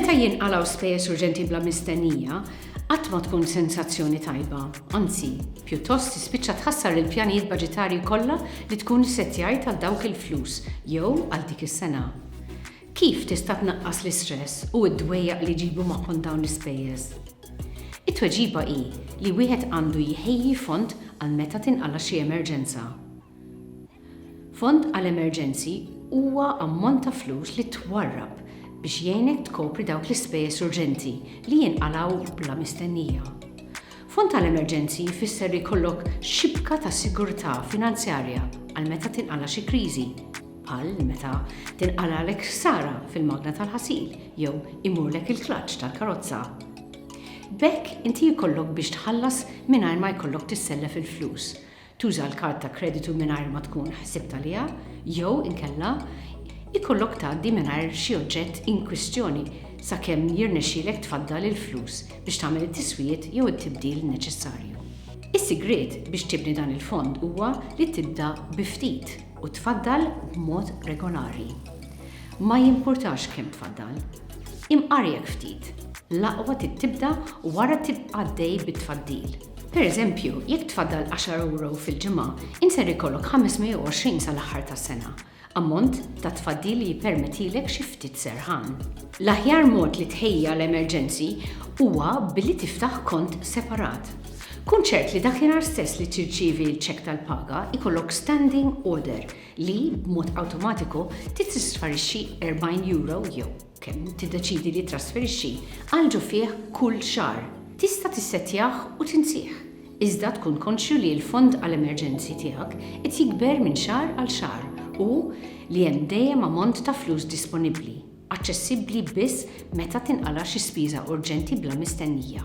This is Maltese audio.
Meta jinqalgħu spejjeż urġenti bla mistennija, qatt ma tkun sensazzjoni tajba. Anzi, pjuttost tispiċċa tħassar il-pjanijiet baġitarji kollha li tkun issettjajt għal dawk il-flus jew għal dik is-sena. Kif tista' tnaqqas l-istress u d-dwejjaq li jġibu magħhom dawn l-ispejjeż? It-tweġiba hi li wieħed għandu jħejji fond għal meta tinqala xi emerġenza. Fond għal emerġenzi huwa ammont ta' flus li twarrab biex jgħinek tkopri dawk l-ispejjeż urġenti li jinqalgħu bla mistennija. Fond għal emerġenzi jfisser li jkollok xibka ta' sigurtà finanzjarja għal meta tinqala xi kriżi, bħal meta tinqalalek ħsara fil-magna tal-ħasil jew imurlek il-klaċċ tal-karozza. Bekk inti jkollok biex tħallas mingħajr ma jkollok tissellef il-flus. Tuża l-kart ta' kreditu mingħajr ma tkun ħsibt għaliha, jew inkella ikollok tgħaddi mingħajr xi oġġett in kwistjoni sakemm jirnexxielek tfaddal il-flus biex tagħmel it-tiswiet jew it-tibdil neċessarju. Is-sigriet biex tibni dan il-fond huwa li tibda bi ftit u tfaddal b'mod regolari. Ma jimpurtax kemm tfaddal, imqarjek ftit. L-aqwa tibda u wara tibqa' għaddej bit-tfaddil. Pereżempju, jekk tfaddal 10 euro fil-ġimgħa, inser ikollok 520 sal-aħħar tas-sena. Ammont ta' tfaddil li jippermettilek xi ftit serħan. L-aħjar mod li tħejja l-emerġenzi huwa billi tiftaħ kont separat. Kun ċert li dakinhar stess li tirċievi l-ċekk tal-paga ikollok standing order li b'mod awtomatiku titrasferixxi 40 euro jew kemm tiddeċidi li trasferixxi għal fih kull xahar. Tista' tissettjah u tinsih. Iżda tkun konxju li l-fond għall-emerġenzi tiegħek qed jikber minn xahar għal xahar u li hemm dejjem ammont ta' flus disponibbli, aċċessibbli biss meta tinqala xi spiża urġenti bla mistennija.